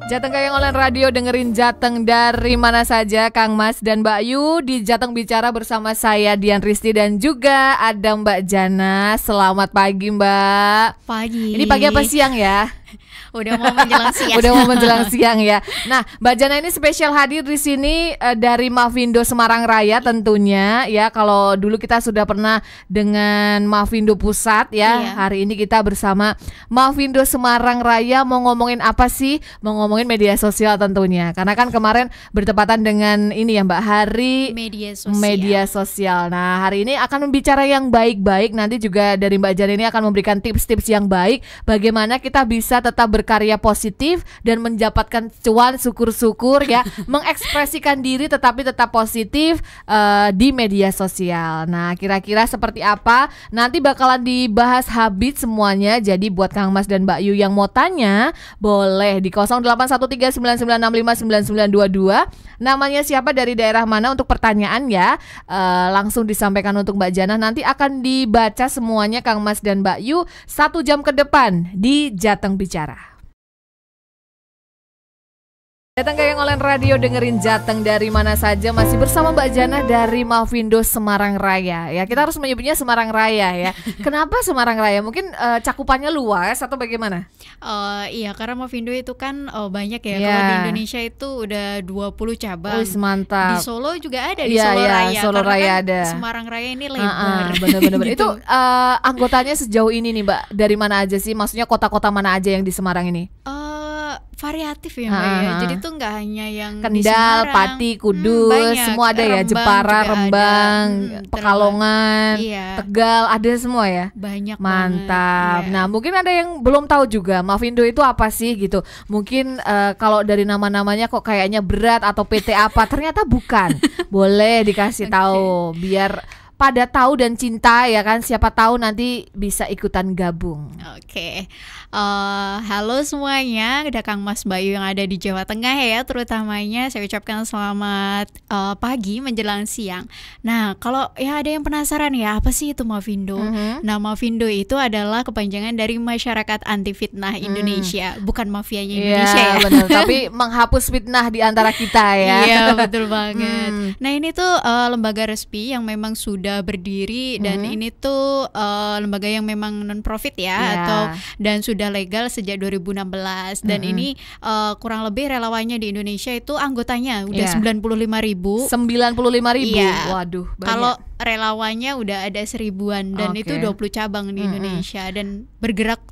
Jateng Gayeng Online Radio, dengerin Jateng dari mana saja. Kang Mas dan Mbak Yu di Jateng Bicara bersama saya Dian Risti dan juga ada Mbak Jana. Selamat pagi Mbak. Pagi. Ini pagi apa siang ya? Udah mau menjelang siang. Udah mau menjelang siang ya. Nah, Mbak Jana ini spesial hadir di sini dari Mavindo Semarang Raya tentunya ya. Kalau dulu kita sudah pernah dengan Mavindo Pusat ya. Iya. Hari ini kita bersama Mavindo Semarang Raya mau ngomongin apa sih? Mau ngomongin media sosial tentunya. Karena kan kemarin bertepatan dengan ini ya Mbak, Hari Media Sosial. Nah, hari ini akan membicara yang baik-baik. Nanti juga dari Mbak Jana ini akan memberikan tips-tips yang baik bagaimana kita bisa tetap berkarya positif dan mendapatkan cuan, syukur-syukur ya, mengekspresikan diri tetapi tetap positif di media sosial. Nah, kira-kira seperti apa? Nanti bakalan dibahas habis semuanya. Jadi buat Kang Mas dan Mbak Yu yang mau tanya, boleh di 081399659922. Namanya siapa, dari daerah mana untuk pertanyaan ya. Langsung disampaikan untuk Mbak Jana. Nanti akan dibaca semuanya Kang Mas dan Mbak Yu 1 jam ke depan di Jateng Bicara. Jateng Gayeng Online Radio, dengerin Jateng dari mana saja. Masih bersama Mbak Jana dari Mavindo Semarang Raya ya. Kita harus menyebutnya Semarang Raya ya. Kenapa Semarang Raya? Mungkin cakupannya luas atau bagaimana? Iya, karena Mavindo itu kan banyak ya. Kalau di Indonesia itu udah 20 cabang. Mantap. Di Solo juga ada, di Iya, Solo Raya. Solo karena Raya kan ada. Semarang Raya ini lebar. Bener-bener. Gitu. Itu anggotanya sejauh ini nih Mbak, dari mana aja sih? Maksudnya kota-kota mana aja yang di Semarang ini? Variatif ya Mbak ya. Jadi tuh nggak hanya yang di Kendal, Semarang. Pati, Kudus, banyak. semua ada ya. Rembang Jepara, juga Rembang, ada. Pekalongan, Iya. Tegal, ada semua ya. Banyak Mantap. banget. Iya. Nah, mungkin ada yang belum tahu juga Mavindo itu apa sih gitu. Mungkin kalau dari nama-namanya kok kayaknya berat atau PT apa, ternyata bukan. Boleh dikasih tahu biar pada tahu dan cinta ya kan. Siapa tahu nanti bisa ikutan gabung. Oke. Halo semuanya, ada Kang Mas Bayu yang ada di Jawa Tengah ya, terutamanya saya ucapkan selamat pagi menjelang siang. Nah, kalau ya ada yang penasaran ya, apa sih itu Mavindo? Nah, Mavindo itu adalah kepanjangan dari Masyarakat Anti Fitnah Indonesia, bukan mafianya Indonesia ya. Benar, tapi menghapus fitnah di antara kita ya. Iya, betul banget. Nah, ini tuh lembaga resmi yang memang sudah berdiri dan ini tuh lembaga yang memang non profit ya, dan sudah legal sejak 2016 dan ini kurang lebih relawannya di Indonesia itu anggotanya udah 95.000. 95.000. Iya. Waduh, banyak. Kalau relawannya udah ada 1000-an dan itu 20 cabang di Indonesia dan bergerak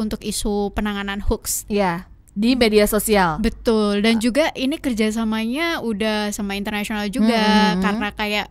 untuk isu penanganan hoax. Iya. Di media sosial. Betul, dan juga ini kerjasamanya udah sama internasional juga karena kayak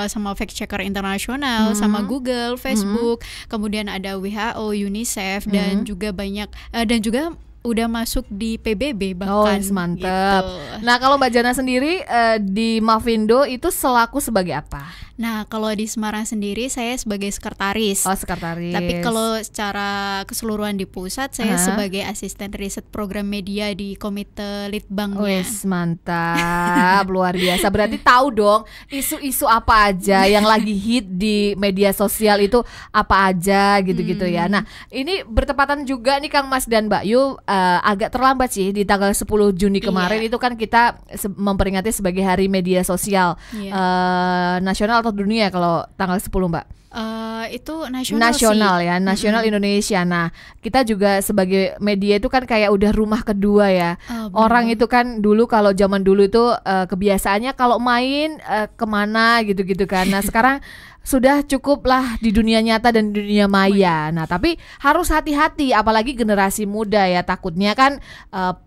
sama fact checker internasional, sama Google, Facebook, kemudian ada WHO, UNICEF dan juga banyak dan juga udah masuk di PBB bahkan. Mantap. Gitu. Nah, kalau Mbak Jana sendiri di Mavindo itu selaku sebagai apa? Nah, kalau di Semarang sendiri saya sebagai sekretaris. Sekretaris. Tapi kalau secara keseluruhan di pusat saya sebagai asisten riset program media di komite litbangnya. Mantap, luar biasa. Berarti tahu dong isu-isu apa aja yang lagi hit di media sosial itu apa aja gitu-gitu ya. Nah, ini bertepatan juga nih Kang Mas dan Mbak Yu, agak terlambat sih di tanggal 10 Juni kemarin itu kan kita memperingati sebagai Hari Media Sosial nasional atau dunia kalau tanggal 10 Mbak? Itu nasional sih. Ya, nasional Indonesia. Nah, kita juga sebagai media itu kan kayak udah rumah kedua ya. Orang itu kan dulu kalau zaman dulu itu kebiasaannya kalau main kemana gitu-gitu kan. Nah, sekarang sudah cukuplah di dunia nyata dan di dunia maya. Nah, tapi harus hati-hati apalagi generasi muda ya, takutnya kan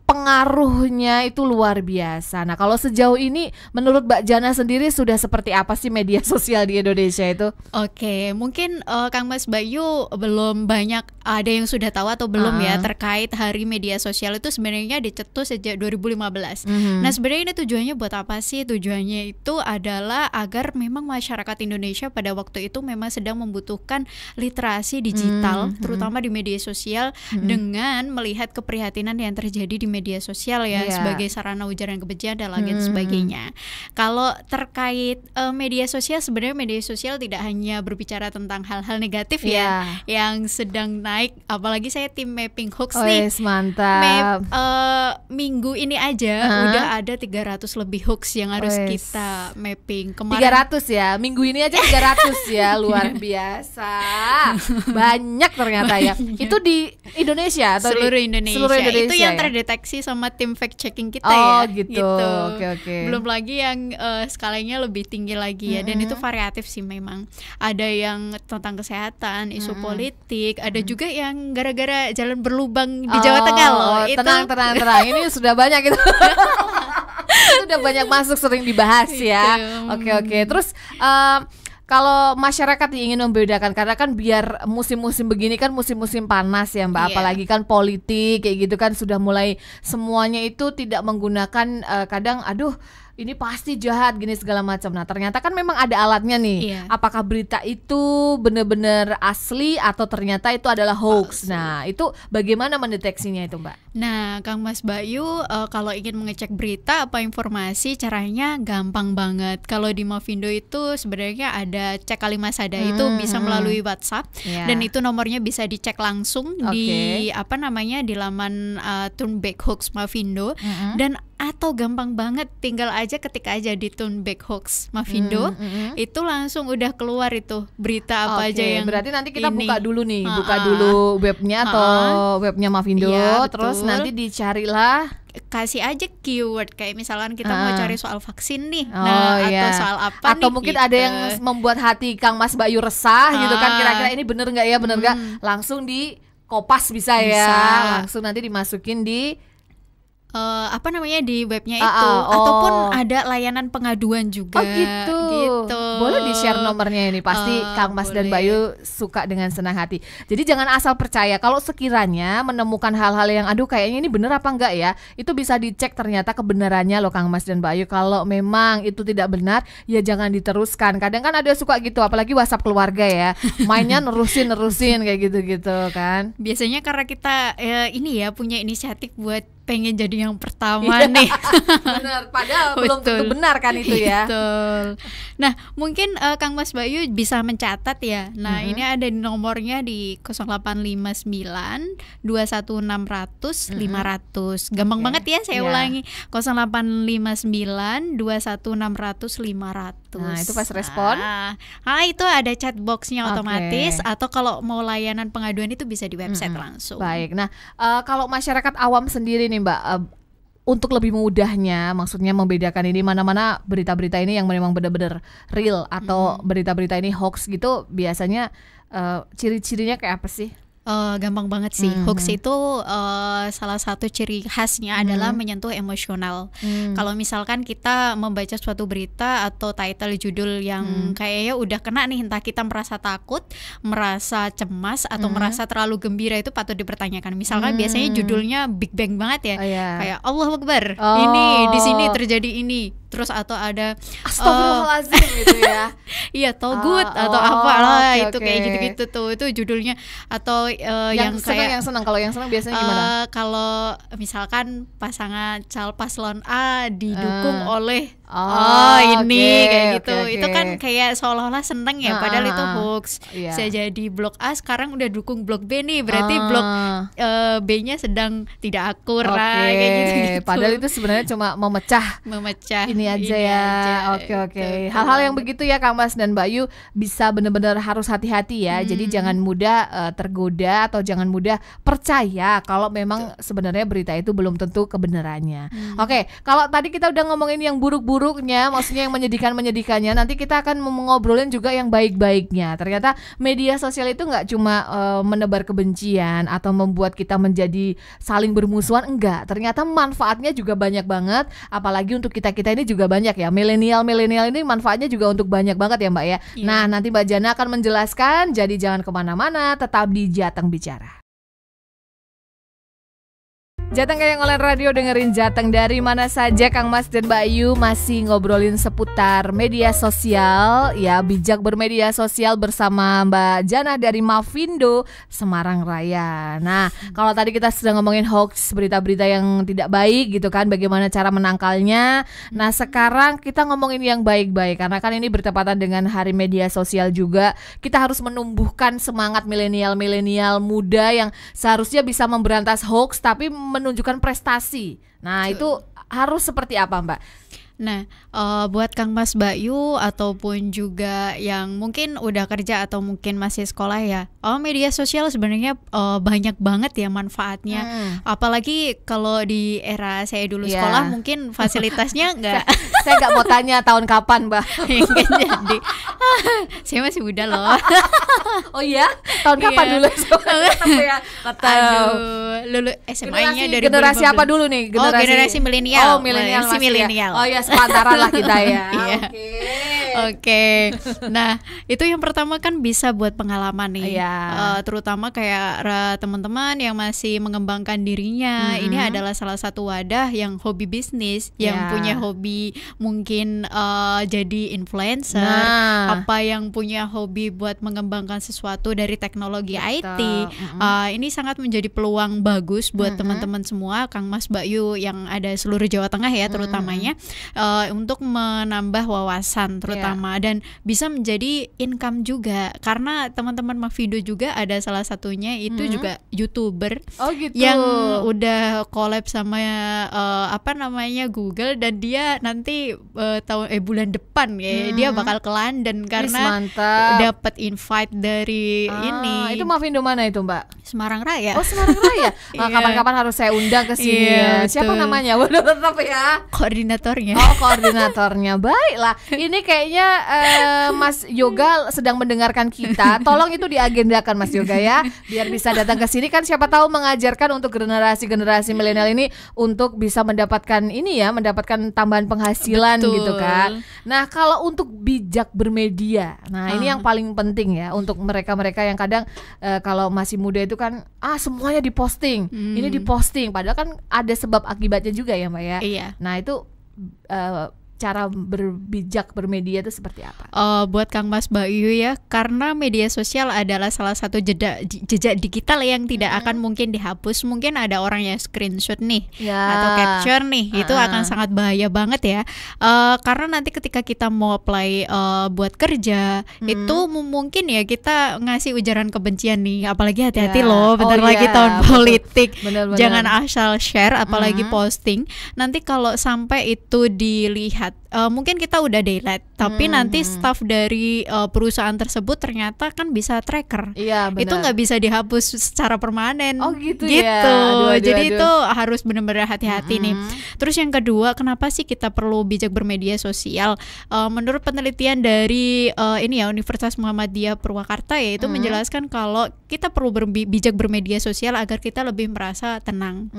pengaruhnya itu luar biasa. Nah, kalau sejauh ini menurut Mbak Jana sendiri sudah seperti apa sih media sosial di Indonesia itu? Oke, mungkin Kang Mas Bayu belum banyak ada yang sudah tahu atau belum ya terkait Hari Media Sosial itu sebenarnya dicetus sejak 2015. Nah, sebenarnya ini tujuannya buat apa sih? Tujuannya itu adalah agar memang masyarakat Indonesia pada waktu itu memang sedang membutuhkan literasi digital, terutama di media sosial, dengan melihat keprihatinan yang terjadi di media sosial ya, sebagai sarana ujaran kebencian dan lain sebagainya. Kalau terkait media sosial, sebenarnya media sosial tidak hanya berbicara tentang hal-hal negatif ya yang sedang naik, apalagi saya tim mapping hoax nih. Mantap. Minggu ini aja udah ada 300 lebih hoax yang harus kita mapping. Kemarin 300 ya, minggu ini aja 300 ya, luar biasa. Banyak ternyata ya. Itu di Indonesia atau seluruh Indonesia. Itu yang terdeteksi sama tim fact checking kita ya. Gitu. Oke. Belum lagi yang skalanya lebih tinggi lagi ya. Dan itu variatif sih memang. Ada yang tentang kesehatan, isu politik, ada juga yang gara-gara jalan berlubang di Jawa Tengah loh. Tenang. Ini sudah banyak itu. Sudah banyak masuk, sering dibahas ya. Oke. Terus kalau masyarakat ingin membedakan, karena kan biar musim-musim begini kan musim-musim panas ya Mbak, apalagi kan politik kayak gitu kan sudah mulai semuanya itu tidak menggunakan kadang ini pasti jahat gini segala macam. Nah ternyata kan memang ada alatnya nih. Apakah berita itu benar-benar asli atau ternyata itu adalah hoax? Nah itu bagaimana mendeteksinya itu Mbak? Nah Kang Mas Bayu, kalau ingin mengecek berita apa informasi, caranya gampang banget. Kalau di Mavindo itu sebenarnya ada cek kalimat sada, itu bisa melalui WhatsApp dan itu nomornya bisa dicek langsung di di laman Turn Back Hoax Mavindo dan atau gampang banget tinggal aja ketik aja di Turn Back Hoax Mavindo, itu langsung udah keluar itu berita apa aja yang berarti nanti kita buka dulu nih, buka dulu webnya atau webnya Mavindo, terus nanti dicarilah, kasih aja keyword kayak misalkan kita mau cari soal vaksin nih, atau soal apa atau mungkin gitu. Ada yang membuat hati Kang Mas Bayu resah gitu kan, kira-kira ini bener nggak ya, bener nggak, langsung di kopas bisa ya, langsung nanti dimasukin di di webnya itu, ataupun ada layanan pengaduan juga. Gitu. Boleh di-share nomornya ini, pasti Kang Mas dan Bayu suka dengan senang hati. Jadi jangan asal percaya. Kalau sekiranya menemukan hal-hal yang kayaknya ini bener apa enggak ya, itu bisa dicek ternyata kebenarannya loh Kang Mas dan Bayu. Kalau memang itu tidak benar, ya jangan diteruskan. Kadang kan ada suka gitu, apalagi WhatsApp keluarga ya, mainnya nerusin kayak gitu-gitu kan. Biasanya karena kita punya inisiatif buat pengen jadi yang pertama nih. Benar, padahal belum tentu benar kan itu ya. Betul. Nah, mungkin Kang Mas Bayu bisa mencatat ya. Nah, ini ada nomornya di 0859 21600 500. Gampang banget ya, saya ulangi. 0859 21600 500. Nah, itu pas respon. Itu ada chat box-nya otomatis, atau kalau mau layanan pengaduan itu bisa di website langsung. Baik. Nah, kalau masyarakat awam sendiri nih Mbak, untuk lebih mudahnya, maksudnya membedakan ini mana-mana berita-berita ini yang memang benar-benar real atau berita-berita ini hoax gitu, biasanya ciri-cirinya kayak apa sih? Gampang banget sih. Hoax itu salah satu ciri khasnya adalah menyentuh emosional. Kalau misalkan kita membaca suatu berita atau title judul yang kayaknya udah kena nih, entah kita merasa takut, merasa cemas, atau merasa terlalu gembira, itu patut dipertanyakan. Misalkan biasanya judulnya Big Bang banget ya, kayak Allahu Akbar, ini di sini terjadi ini. Terus atau ada Astagfirullahaladzim gitu ya. Iya, togut atau apalah itu kayak gitu-gitu tuh. Itu judulnya. Atau yang kayak yang senang. Kalau yang senang biasanya gimana? Kalau misalkan pasangan paslon A didukung oleh kayak gitu. Itu kan kayak seolah-olah seneng ya, padahal itu hoax. Bisa jadi blok A sekarang udah dukung blok B nih, berarti blok B-nya sedang tidak akur kayak gitu. Padahal itu sebenarnya cuma memecah ini aja ya. Oke. Hal-hal yang begitu ya Kang Mas dan Mbak Yu bisa benar-benar harus hati-hati ya. Jadi jangan mudah tergoda atau jangan mudah percaya kalau memang sebenarnya berita itu belum tentu kebenarannya. Oke, kalau tadi kita udah ngomongin yang buruk-buruknya, maksudnya yang menyedihkannya, nanti kita akan ngobrolin juga yang baik-baiknya. Ternyata media sosial itu nggak cuma menebar kebencian atau membuat kita menjadi saling bermusuhan, enggak. Ternyata manfaatnya juga banyak banget, apalagi untuk kita-kita ini juga banyak ya. Milenial ini manfaatnya juga untuk banyak banget ya Mbak ya. Nah, nanti Mbak Jana akan menjelaskan, jadi jangan kemana-mana, tetap di Jateng Bicara. Jateng Gayeng Online Radio, dengerin Jateng dari mana saja. Kang Mas dan Mbak Yu masih ngobrolin seputar media sosial, ya, bijak bermedia sosial bersama Mbak Jana dari Mavindo Semarang Raya. Nah, kalau tadi kita sudah ngomongin hoax, berita-berita yang tidak baik gitu kan, bagaimana cara menangkalnya. Nah, sekarang kita ngomongin yang baik-baik, karena kan ini bertepatan dengan Hari Media Sosial juga. Kita harus menumbuhkan semangat milenial muda yang seharusnya bisa memberantas hoax tapi menunjukkan prestasi. Nah, itu harus seperti apa, Mbak? Nah, buat Kang Mas Bayu ataupun juga yang mungkin udah kerja atau mungkin masih sekolah ya, media sosial sebenarnya banyak banget ya manfaatnya. Apalagi kalau di era saya dulu sekolah, mungkin fasilitasnya nggak. Saya nggak mau tanya tahun kapan, Mbak. Jadi saya masih muda loh. Oh iya? Tahun kapan dulu? Aduh, lulus SMA-nya dari generasi apa dulu nih? Generasi milenial. Oh, milenial. Milenial. Oh ya, sepantaran lah kita ya. Oke. Nah, itu yang pertama kan bisa buat pengalaman nih. Terutama kayak teman-teman yang masih mengembangkan dirinya. Ini adalah salah satu wadah yang hobi bisnis, yang punya hobi mungkin jadi influencer, apa yang punya hobi buat mengembangkan sesuatu dari teknologi IT. Ini sangat menjadi peluang bagus buat teman-teman semua, Kang Mas Bayu yang ada seluruh Jawa Tengah ya terutamanya, untuk menambah wawasan terutama, dan bisa menjadi income juga, karena teman-teman Mavindo juga ada salah satunya itu juga YouTuber yang udah collab sama Google, dan dia nanti bulan depan ya dia bakal ke London karena dapat invite dari ini. Itu Mavindo mana itu, Mbak? Semarang Raya. Oh, Semarang Raya. Kapan-kapan harus saya undang ke sini. Siapa namanya? Waduh, tetap ya. Koordinatornya. Oh, koordinatornya. Baiklah. Ini kayaknya Mas Yoga sedang mendengarkan kita. Tolong itu diagendakan, Mas Yoga ya, biar bisa datang ke sini, kan siapa tahu mengajarkan untuk generasi milenial ini untuk bisa mendapatkan mendapatkan tambahan penghasilan. Betul. Gitu kan. Nah, kalau untuk bijak bermedia, ini yang paling penting ya untuk mereka-mereka yang kadang kalau masih muda itu kan semuanya diposting, ini diposting, padahal kan ada sebab akibatnya juga ya, Mbak ya. Iya. Nah, itu cara berbijak bermedia itu seperti apa? Buat Kang Mas Bayu ya, karena media sosial adalah salah satu jejak digital yang tidak akan mungkin dihapus. Mungkin ada orang yang screenshot nih atau capture nih, itu akan sangat bahaya banget ya. Karena nanti ketika kita mau apply buat kerja, itu mungkin ya kita ngasih ujaran kebencian nih, apalagi hati-hati loh, bentar lagi tahun politik. Bener. Jangan asal share, apalagi posting. Nanti kalau sampai itu dilihat, mungkin kita udah delete, tapi nanti staff dari perusahaan tersebut ternyata kan bisa tracker. Iya, benar. Itu nggak bisa dihapus secara permanen. Oh gitu. Ya. Jadi itu harus benar-benar hati-hati nih. Terus yang kedua, kenapa sih kita perlu bijak bermedia sosial? Menurut penelitian dari Universitas Muhammadiyah Purwakarta ya, itu menjelaskan kalau kita perlu bijak bermedia sosial agar kita lebih merasa tenang.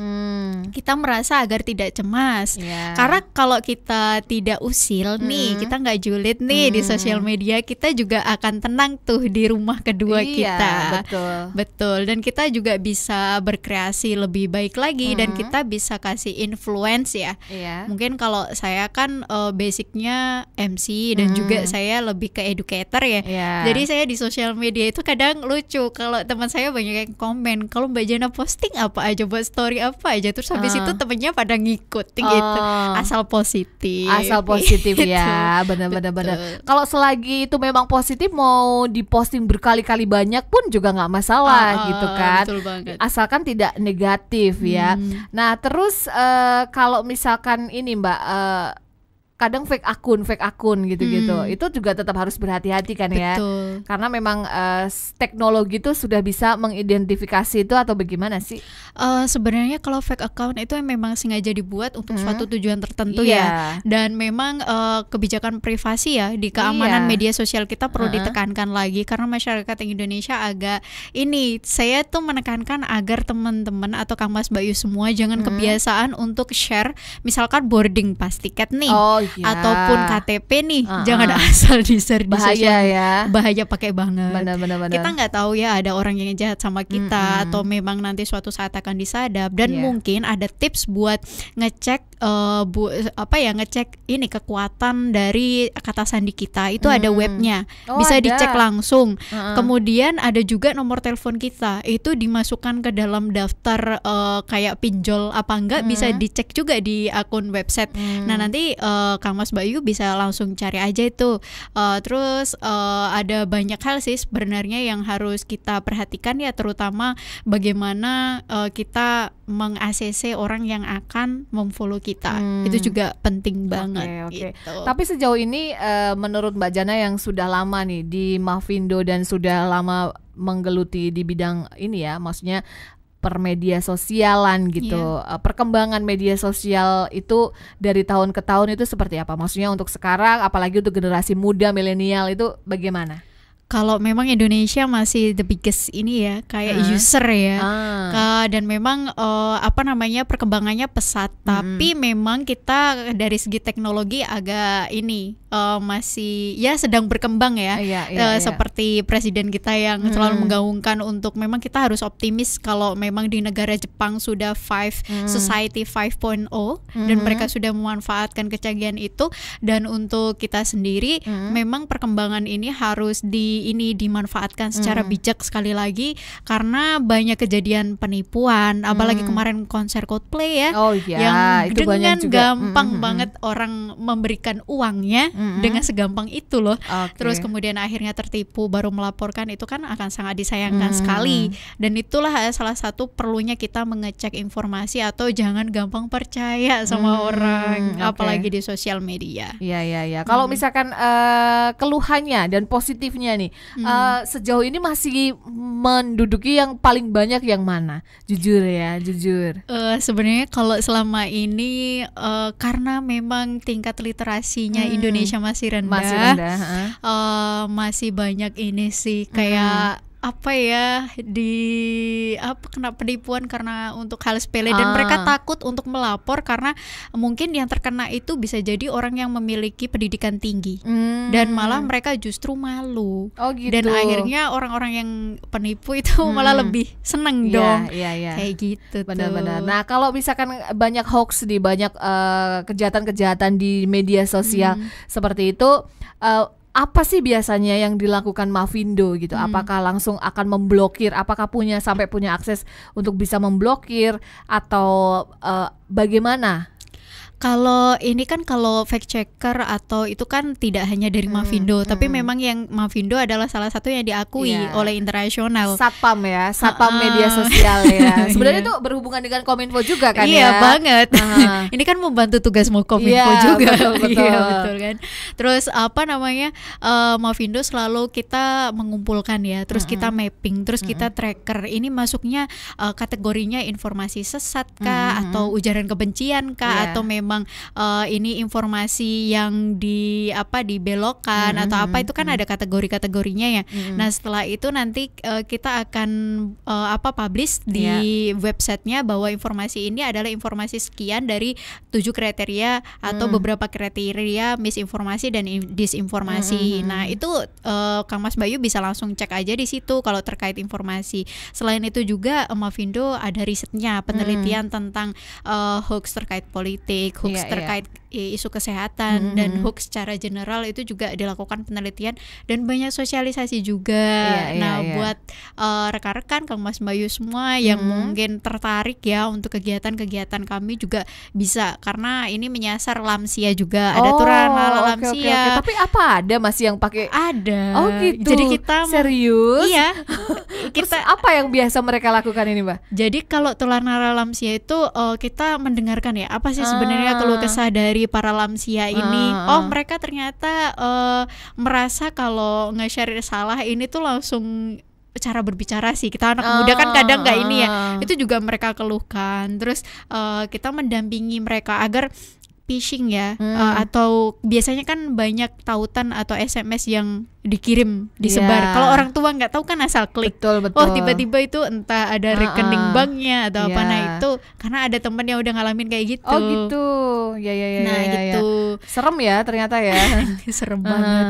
Kita merasa agar tidak cemas. Karena kalau kita tidak usil nih, kita nggak julid nih di sosial media, kita juga akan tenang tuh di rumah kedua kita. Betul. Dan kita juga bisa berkreasi lebih baik lagi, dan kita bisa kasih influence ya. Mungkin kalau saya kan basicnya MC, dan juga saya lebih ke educator ya. Jadi saya di sosial media itu kadang lucu kalau teman saya banyak yang komen, kalau Mbak Jana posting apa aja, buat story apa aja, terus habis itu temennya pada ngikut gitu. Asal positif ya, benar. Kalau selagi itu memang positif, mau diposting berkali-kali banyak pun juga nggak masalah gitu kan. Betul banget. Asalkan tidak negatif ya. Nah, terus kalau misalkan ini, Mbak, kadang fake akun gitu-gitu, itu juga tetap harus berhati-hati kan ya. Karena memang teknologi itu sudah bisa mengidentifikasi itu, atau bagaimana sih? Sebenarnya kalau fake account itu memang sengaja dibuat untuk suatu tujuan tertentu ya. Dan memang kebijakan privasi ya di keamanan media sosial kita perlu ditekankan lagi, karena masyarakat Indonesia agak saya tuh menekankan agar teman-teman atau Kang Mas Bayu semua jangan kebiasaan untuk share misalkan boarding pass tiket nih. ataupun KTP nih, jangan asal di-share di bahaya ya. Bahaya pakai banget. Benar. Kita nggak tahu ya ada orang yang jahat sama kita atau memang nanti suatu saat akan disadap, dan mungkin ada tips buat ngecek ngecek ini kekuatan dari kata sandi kita. Itu ada webnya, bisa dicek langsung. Kemudian ada juga nomor telepon kita, itu dimasukkan ke dalam daftar kayak pinjol apa enggak, bisa dicek juga di akun website. Nah nanti Kang Mas Bayu bisa langsung cari aja itu. Terus ada banyak hal sih sebenarnya yang harus kita perhatikan ya, terutama bagaimana kita meng-ACC orang yang akan memfollow kita. Itu juga penting banget. Gitu. Gitu. Tapi sejauh ini menurut Mbak Jana yang sudah lama nih di Mavindo dan sudah lama menggeluti di bidang ini ya, maksudnya permedia sosialan gitu. Perkembangan media sosial itu dari tahun ke tahun itu seperti apa? Maksudnya untuk sekarang, apalagi untuk generasi muda milenial itu bagaimana? Kalau memang Indonesia masih the biggest ini ya, kayak user ya, dan memang perkembangannya pesat. Tapi memang kita dari segi teknologi agak ini masih ya sedang berkembang ya. Seperti presiden kita yang selalu menggaungkan untuk memang kita harus optimis kalau memang di negara Jepang sudah Society 5.0 dan mereka sudah memanfaatkan kecanggihan itu, dan untuk kita sendiri memang perkembangan ini harus dimanfaatkan secara bijak sekali lagi, karena banyak kejadian penipuan, apalagi kemarin konser Coldplay ya, yang itu dengan juga gampang banget orang memberikan uangnya dengan segampang itu loh. Terus kemudian akhirnya tertipu baru melaporkan, itu kan akan sangat disayangkan sekali. Dan itulah salah satu perlunya kita mengecek informasi atau jangan gampang percaya sama orang, apalagi di sosial media. Iya. Kalau misalkan keluhannya dan positifnya nih, sejauh ini masih menduduki yang paling banyak yang mana? Jujur. Sebenarnya kalau selama ini karena memang tingkat literasinya Indonesia masih rendah, masih banyak ini sih kayak kena penipuan karena untuk hal sepele, dan mereka takut untuk melapor karena mungkin yang terkena itu bisa jadi orang yang memiliki pendidikan tinggi, dan malah mereka justru malu. Gitu. Dan akhirnya orang-orang yang penipu itu malah lebih seneng dong. Kayak gitu. Benar-benar. Nah kalau misalkan banyak hoax di banyak kejahatan-kejahatan di media sosial seperti itu, apa sih biasanya yang dilakukan Mavindo gitu? Apakah langsung akan memblokir? Apakah sampai punya akses untuk bisa memblokir atau bagaimana? Kalau ini kan kalau fact checker atau itu kan tidak hanya dari Mavindo, tapi memang yang Mavindo adalah salah satu yang diakui oleh internasional. Satpam media sosial ya. Sebenarnya itu berhubungan dengan Kominfo juga kan ya? Iya banget. Ini kan membantu tugasmu Kominfo juga. Betul. Iya betul kan. Terus Mavindo selalu kita mengumpulkan ya, terus kita mapping, terus kita tracker. Ini masuknya kategorinya informasi sesat kah, atau ujaran kebencian kah, atau memang ini informasi yang dibelokkan atau apa, itu kan ada kategori-kategorinya ya. Nah setelah itu nanti kita akan publish di websitenya bahwa informasi ini adalah informasi sekian dari 7 kriteria atau beberapa kriteria misinformasi dan disinformasi. Nah itu Kang Mas Bayu bisa langsung cek aja di situ kalau terkait informasi. Selain itu juga Mavindo ada risetnya, penelitian tentang hoax terkait politik, hoax terkait isu kesehatan, dan hoax secara general itu juga dilakukan penelitian dan banyak sosialisasi juga. Buat rekan-rekan Kang Mas Bayu semua yang mungkin tertarik ya untuk kegiatan-kegiatan kami juga bisa, karena ini menyasar lansia juga. Ada aturan lansia. Tapi apa ada masih yang pakai? Ada. Gitu. Jadi kita serius? Iya. Kita apa yang biasa mereka lakukan ini, Mbak? Jadi kalau tularnara lansia itu kita mendengarkan ya, apa sih sebenarnya keluh kesah dari para lansia ini. Mereka ternyata merasa kalau nge-share salah ini tuh langsung cara berbicara sih. Kita anak muda kan kadang nggak ini ya. Itu juga mereka keluhkan. Terus kita mendampingi mereka agar phishing ya, atau biasanya kan banyak tautan atau SMS yang dikirim, disebar. Kalau orang tua nggak tahu kan asal klik. Betul. Tiba-tiba itu entah ada rekening banknya atau apa. Nah itu karena ada temen yang udah ngalamin kayak gitu. Gitu. Gitu. gitu. Serem ya ternyata ya. Serem banget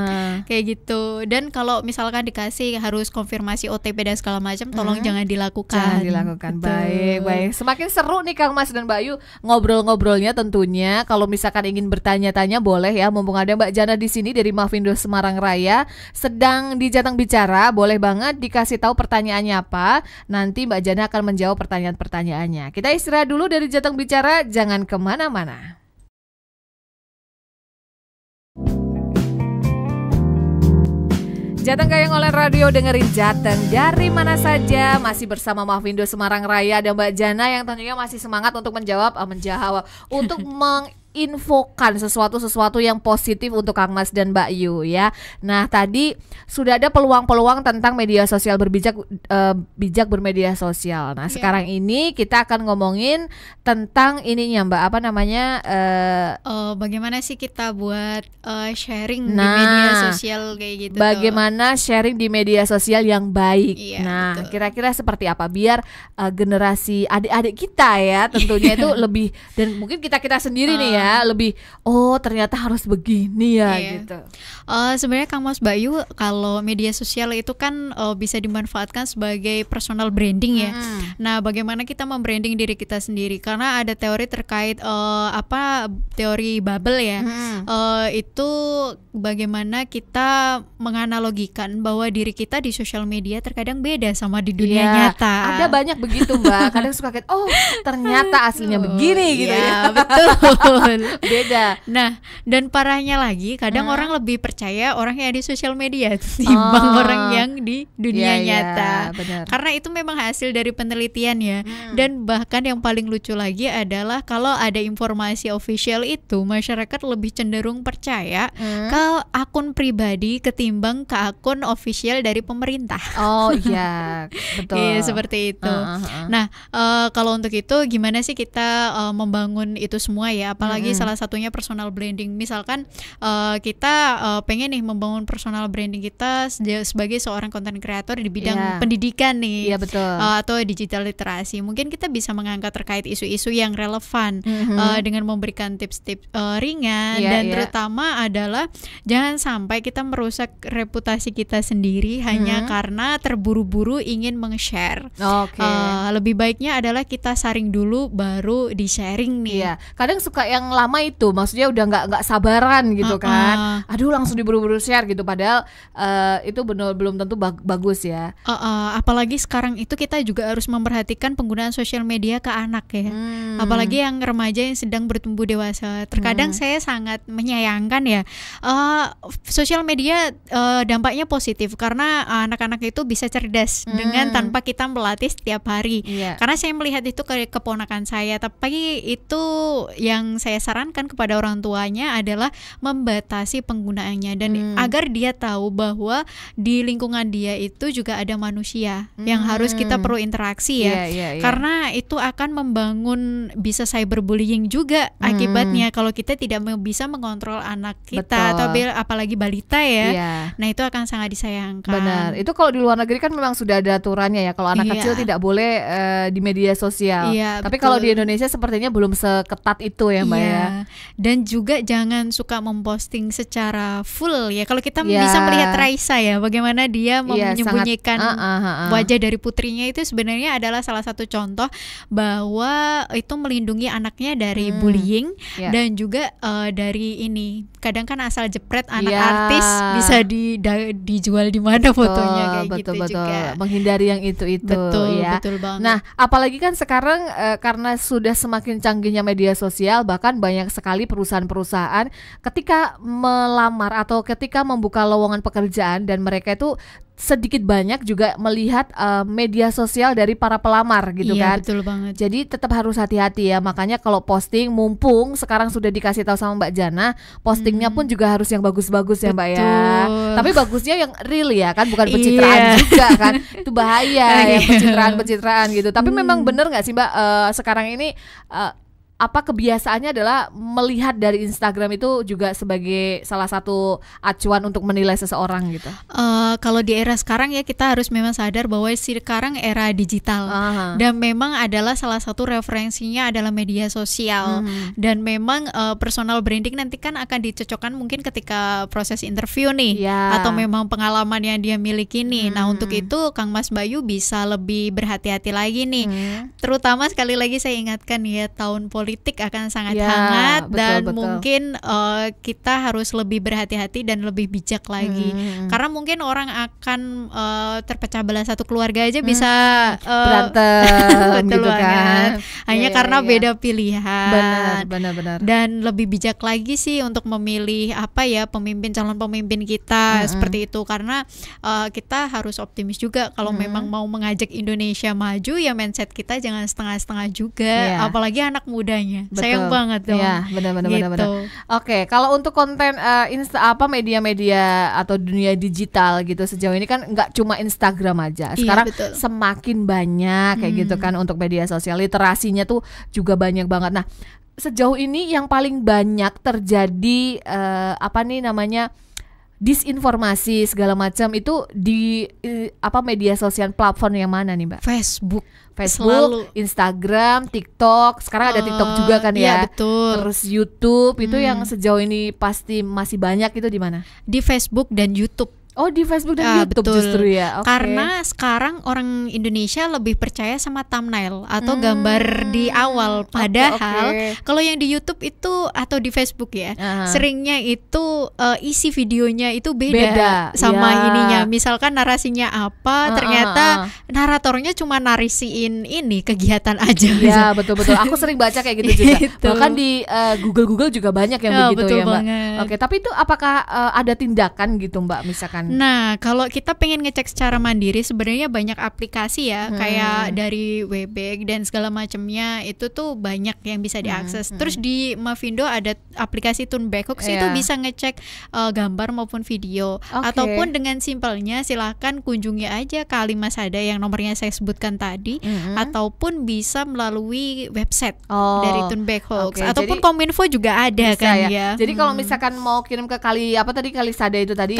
kayak gitu. Dan kalau misalkan dikasih harus konfirmasi OTP dan segala macam, tolong jangan dilakukan. Jangan dilakukan. Baik. Semakin seru nih Kang Mas dan Mbak Yu ngobrol-ngobrolnya tentunya. Kalau misalkan ingin bertanya-tanya boleh ya, mumpung ada Mbak Jana di sini dari Mavindo Semarang Raya sedang di Jateng Bicara, boleh banget dikasih tahu pertanyaannya apa. Nanti Mbak Jana akan menjawab pertanyaan-pertanyaannya. Kita istirahat dulu dari Jateng Bicara, jangan kemana-mana. Jateng Gayeng oleh radio, dengerin Jateng dari mana saja. Masih bersama Mavindo Semarang Raya dan Mbak Jana yang tentunya masih semangat untuk menjawab untuk infokan sesuatu yang positif untuk Kang Mas dan Mbak Yu ya. Nah, tadi sudah ada peluang-peluang tentang media sosial bijak bermedia sosial. Nah, sekarang ini kita akan ngomongin tentang ininya Mbak, apa namanya? Bagaimana sih kita buat sharing di media sosial kayak gitu. Bagaimana sharing di media sosial yang baik. Iya, nah, betul. Kira-kira seperti apa biar generasi adik-adik kita ya tentunya itu lebih, dan mungkin kita sendiri nih ya lebih ternyata harus begini ya gitu. Sebenarnya Kang Mas Bayu, kalau media sosial itu kan bisa dimanfaatkan sebagai personal branding ya. Nah, bagaimana kita membranding diri kita sendiri? Karena ada teori terkait teori bubble ya. Itu bagaimana kita menganalogikan bahwa diri kita di sosial media terkadang beda sama di dunia nyata. Ada banyak begitu Mbak. Kadang suka kaget, ternyata aslinya begini gitu ya. Betul. Beda. Nah, dan parahnya lagi, kadang orang lebih percaya orang yang di sosial media timbang orang yang di dunia nyata. Benar. Karena itu memang hasil dari penelitian ya. Dan bahkan yang paling lucu lagi adalah kalau ada informasi official itu, masyarakat lebih cenderung percaya ke akun pribadi ketimbang ke akun official dari pemerintah. Oh iya, betul. Iya, seperti itu. Nah, kalau untuk itu gimana sih kita membangun itu semua ya? Apalagi salah satunya personal branding. Misalkan kita pengen nih membangun personal branding kita sebagai seorang content creator di bidang pendidikan nih. Iya, betul. Atau digital literasi. Mungkin kita bisa mengangkat terkait isu-isu yang relevan dengan memberikan tips-tips ringan dan terutama adalah jangan sampai kita merusak reputasi kita sendiri hanya karena terburu-buru ingin meng-share. Lebih baiknya adalah kita saring dulu baru di-sharing nih. Iya. Kadang suka yang lama itu, maksudnya udah nggak sabaran gitu kan. Aduh, langsung diburu-buru share gitu, padahal itu belum tentu bagus ya. Apalagi sekarang itu kita juga harus memperhatikan penggunaan sosial media ke anak ya. Apalagi yang remaja yang sedang bertumbuh dewasa. Terkadang saya sangat menyayangkan ya. Sosial media dampaknya positif karena anak-anak itu bisa cerdas dengan tanpa kita melatih setiap hari. Karena saya melihat itu ke keponakan saya, tapi itu yang saya sarankan kepada orang tuanya adalah membatasi penggunaannya dan agar dia tahu bahwa di lingkungan dia itu juga ada manusia yang harus kita perlu interaksi ya. Karena itu akan membangun bisa cyberbullying juga akibatnya kalau kita tidak bisa mengontrol anak kita. Atau apalagi balita ya. Nah, itu akan sangat disayangkan. Benar. Itu kalau di luar negeri kan memang sudah ada aturannya ya. Kalau anak kecil tidak boleh di media sosial. Tapi kalau di Indonesia sepertinya belum seketat itu ya Mbak ya. Dan juga jangan suka memposting secara full ya. Kalau kita bisa melihat Raisa ya, bagaimana dia menyembunyikan wajah dari putrinya, itu sebenarnya adalah salah satu contoh bahwa itu melindungi anaknya dari bullying dan juga dari ini. Kadang kan asal jepret anak artis bisa dijual di mana fotonya kayak gitu juga. Menghindari yang itu betul, ya. Betul banget. Nah, apalagi kan sekarang karena sudah semakin canggihnya media sosial, bahkan banyak sekali perusahaan-perusahaan ketika melamar atau ketika membuka lowongan pekerjaan dan mereka itu sedikit banyak juga melihat media sosial dari para pelamar gitu kan. Betul banget. Jadi tetap harus hati-hati ya. Makanya kalau posting, mumpung sekarang sudah dikasih tahu sama Mbak Jana, postingnya pun juga harus yang bagus-bagus ya Mbak ya. Tapi bagusnya yang real ya kan, bukan pencitraan juga kan. Itu bahaya ya, pencitraan gitu. Tapi memang benar nggak sih Mbak, sekarang ini kebiasaannya adalah melihat dari Instagram itu juga sebagai salah satu acuan untuk menilai seseorang gitu. Kalau di era sekarang ya kita harus memang sadar bahwa sekarang era digital dan memang adalah salah satu referensinya adalah media sosial dan memang personal branding nanti kan akan dicocokkan mungkin ketika proses interview nih atau memang pengalaman yang dia miliki nih. Nah untuk itu Kang Mas Bayu bisa lebih berhati-hati lagi nih. Terutama sekali lagi saya ingatkan ya, tahun politik akan sangat hangat dan mungkin kita harus lebih berhati-hati dan lebih bijak lagi karena mungkin orang akan terpecah belah, satu keluarga aja bisa berantem gitu kan, hanya karena beda pilihan. Benar. Dan lebih bijak lagi sih untuk memilih calon pemimpin kita seperti itu, karena kita harus optimis juga kalau memang mau mengajak Indonesia maju ya, mindset kita jangan setengah-setengah juga, apalagi anak mudanya. Betul. Sayang banget dong. Benar. Oke, kalau untuk konten media-media atau dunia digital gitu sejauh ini kan nggak cuma Instagram aja. Sekarang semakin banyak kayak gitu kan untuk media sosial, literasinya tuh juga banyak banget. Nah, sejauh ini yang paling banyak terjadi disinformasi segala macam itu di media sosial, platform yang mana nih Mbak? Facebook, Instagram, TikTok. Sekarang ada TikTok juga kan ya. Betul. Terus YouTube itu yang sejauh ini pasti masih banyak itu di mana? Di Facebook dan YouTube. Oh, di Facebook dan YouTube betul. Justru ya. Karena sekarang orang Indonesia lebih percaya sama thumbnail atau gambar di awal. Padahal kalau yang di YouTube itu atau di Facebook ya, seringnya itu isi videonya itu beda sama ininya. Misalkan narasinya apa, ternyata naratornya cuma narisiin ini kegiatan aja. Iya, betul. Aku sering baca kayak gitu juga. Bahkan di Google juga banyak yang begitu ya, Mbak. Banget. Oke, tapi itu apakah ada tindakan gitu, Mbak, misalkan? Nah, kalau kita pengen ngecek secara mandiri sebenarnya banyak aplikasi ya, kayak dari Webex dan segala macamnya itu tuh banyak yang bisa diakses. Terus di Mavindo ada aplikasi Tune Back Hoax, itu bisa ngecek gambar maupun video. Ataupun dengan simpelnya silahkan kunjungi aja Kali Masada yang nomornya saya sebutkan tadi, ataupun bisa melalui website dari Tune Back Hoax, ataupun Kominfo juga ada kan ya. Jadi kalau misalkan mau kirim ke Kalisada itu tadi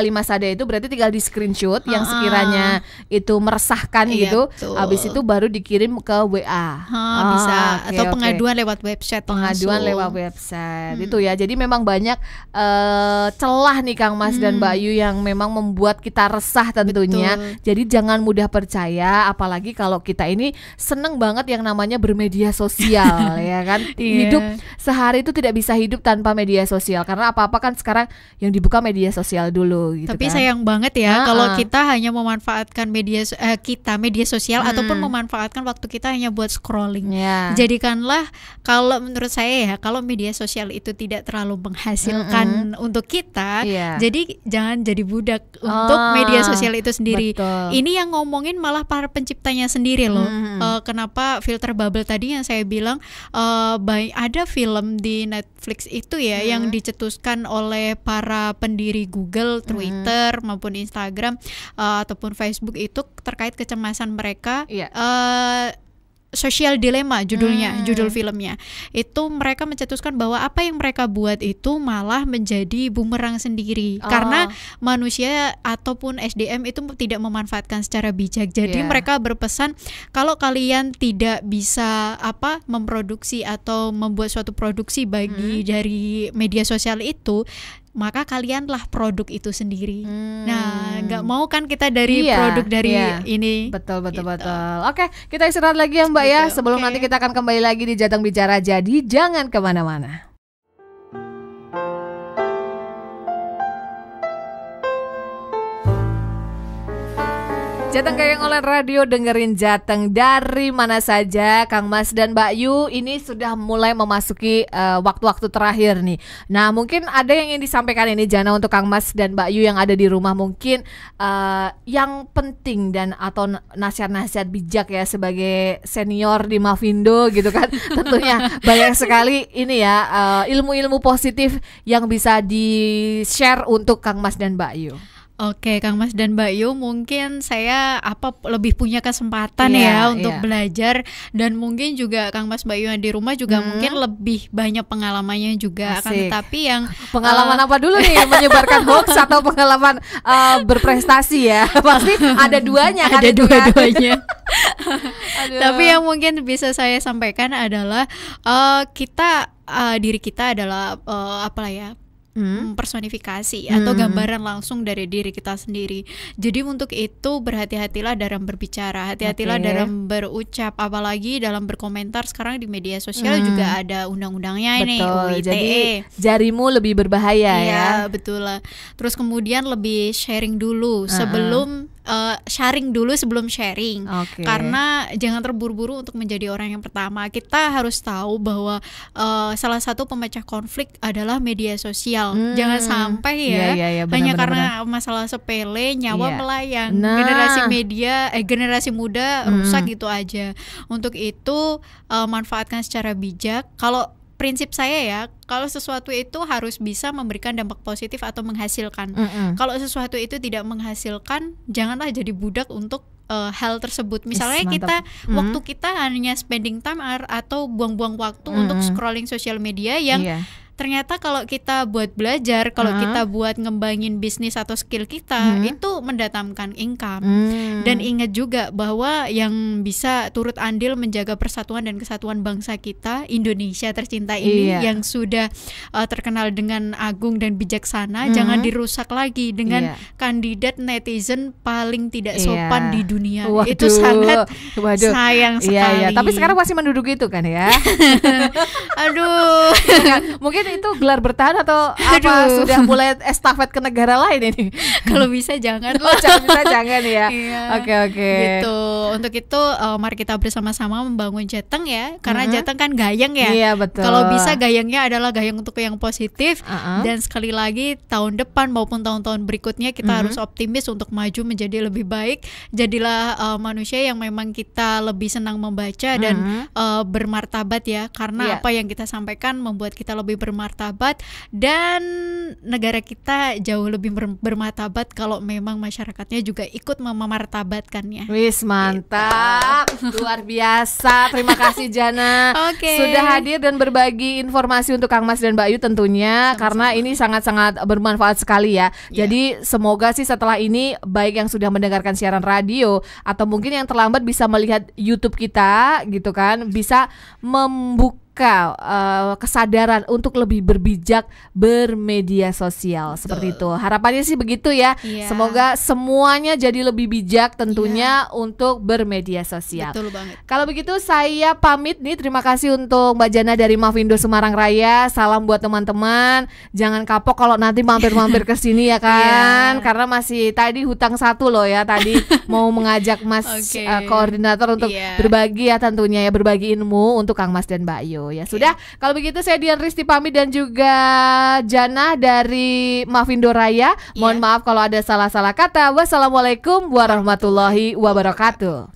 Kalimasada itu berarti tinggal di screenshot yang sekiranya itu meresahkan gitu. Habis itu baru dikirim ke WA. Bisa atau pengaduan lewat website. Lewat website. Itu ya. Jadi memang banyak celah nih Kang Mas dan Mbak Yu yang memang membuat kita resah tentunya. Jadi jangan mudah percaya, apalagi kalau kita ini seneng banget yang namanya bermedia sosial ya kan. Hidup sehari itu tidak bisa hidup tanpa media sosial, karena apa-apa kan sekarang yang dibuka media sosial dulu gitu. Tapi sayang banget ya kalau kita hanya memanfaatkan media sosial ataupun memanfaatkan waktu kita hanya buat scrolling. Jadikanlah, kalau menurut saya ya, kalau media sosial itu tidak terlalu menghasilkan untuk kita, jadi jangan jadi budak untuk media sosial itu sendiri. Ini yang ngomongin malah para penciptanya sendiri loh. Kenapa filter bubble tadi yang saya bilang, ada film di Netflix itu ya yang dicetuskan oleh para pendiri Google, Twitter maupun Instagram ataupun Facebook itu terkait kecemasan mereka. Social Dilemma judul filmnya. Itu mereka mencetuskan bahwa apa yang mereka buat itu malah menjadi bumerang sendiri. Karena manusia ataupun SDM itu tidak memanfaatkan secara bijak. Jadi mereka berpesan, kalau kalian tidak bisa memproduksi atau membuat suatu produksi bagi dari media sosial itu, maka kalianlah produk itu sendiri. Nah, nggak mau kan kita dari produk dari ini. Betul. Oke, kita istirahat lagi ya Mbak ya. Sebelum nanti kita akan kembali lagi di Jateng Bicara. Jadi jangan kemana-mana. Jateng Gayeng Online Radio, dengerin Jateng dari mana saja. Kang Mas dan Mbak Yu ini sudah mulai memasuki waktu-waktu terakhir nih. Nah, mungkin ada yang ingin disampaikan ini Jana untuk Kang Mas dan Mbak Yu yang ada di rumah, mungkin yang penting dan atau nasihat-nasihat bijak ya sebagai senior di Mavindo gitu kan. Tentunya banyak sekali ini ya ilmu-ilmu positif yang bisa di-share untuk Kang Mas dan Mbak Yu. Oke, Kang Mas dan Mbak Yu, mungkin saya lebih punya kesempatan ya untuk belajar, dan mungkin juga Kang Mas Mbak Yu yang di rumah juga mungkin lebih banyak pengalamannya juga. Akan tetapi yang pengalaman apa dulu nih, menyebarkan hoax atau pengalaman berprestasi ya? Pasti ada duanya kan? Ada dua-duanya. Tapi yang mungkin bisa saya sampaikan adalah diri kita adalah personifikasi atau gambaran langsung dari diri kita sendiri. Jadi untuk itu berhati-hatilah dalam berbicara, hati-hatilah dalam berucap, apalagi dalam berkomentar. Sekarang di media sosial juga ada undang-undangnya ini, UITE. Jadi jarimu lebih berbahaya ya. Betul lah. Terus kemudian lebih sharing dulu sebelum sebelum sharing. Karena jangan terburu-buru untuk menjadi orang yang pertama. Kita harus tahu bahwa salah satu pemecah konflik adalah media sosial. Jangan sampai hanya karena masalah sepele nyawa melayang. Generasi muda rusak gitu aja. Untuk itu manfaatkan secara bijak. Kalau prinsip saya ya, kalau sesuatu itu harus bisa memberikan dampak positif atau menghasilkan. Kalau sesuatu itu tidak menghasilkan, janganlah jadi budak untuk hal tersebut. Misalnya waktu kita hanya spending time atau buang-buang waktu untuk scrolling sosial media yang ternyata kalau kita buat belajar, kalau kita buat ngembangin bisnis atau skill kita, itu mendatangkan income. Dan ingat juga bahwa yang bisa turut andil menjaga persatuan dan kesatuan bangsa kita, Indonesia tercinta ini, yang sudah terkenal dengan agung dan bijaksana, jangan dirusak lagi dengan kandidat netizen paling tidak sopan di dunia. Itu sangat sayang sekali. Tapi sekarang masih menduduki itu kan ya. Aduh. Mungkin itu gelar bertahan atau sudah mulai estafet ke negara lain ini? Kalau bisa jangan. Jangan ya. Oke. Gitu. Untuk itu mari kita bersama-sama membangun Jateng ya, karena Jateng kan gayeng ya. Iya, betul. Kalau bisa gayengnya adalah gayeng untuk yang positif. Dan sekali lagi tahun depan maupun tahun-tahun berikutnya kita harus optimis untuk maju menjadi lebih baik. Jadilah manusia yang memang kita lebih senang membaca dan bermartabat ya, karena apa yang kita sampaikan membuat kita lebih bermartabat, dan negara kita jauh lebih bermartabat kalau memang masyarakatnya juga ikut memartabatkannya. Wis, mantap. Luar biasa. Terima kasih Jana sudah hadir dan berbagi informasi untuk Kang Mas dan Mbak Yu tentunya. Sama-sama. Karena ini sangat-sangat bermanfaat sekali ya. Jadi semoga sih setelah ini baik yang sudah mendengarkan siaran radio atau mungkin yang terlambat bisa melihat YouTube kita gitu kan, bisa membuka kesadaran untuk lebih berbijak bermedia sosial. Seperti itu. Harapannya sih begitu ya. Semoga semuanya jadi lebih bijak tentunya untuk bermedia sosial. Betul banget. Kalau begitu saya pamit nih. Terima kasih untuk Mbak Jana dari Mavindo Semarang Raya. Salam buat teman-teman. Jangan kapok kalau nanti mampir-mampir ke sini ya kan. Karena masih tadi hutang satu loh ya. Tadi mau mengajak Mas koordinator untuk berbagi ya tentunya ya, berbagi ilmu untuk Kang Mas dan Mbak Yu. Ya sudah, kalau begitu saya Dian Risti pamit dan juga Jana dari Mavindo Raya. Mohon maaf kalau ada salah-salah kata. Wassalamualaikum warahmatullahi wabarakatuh.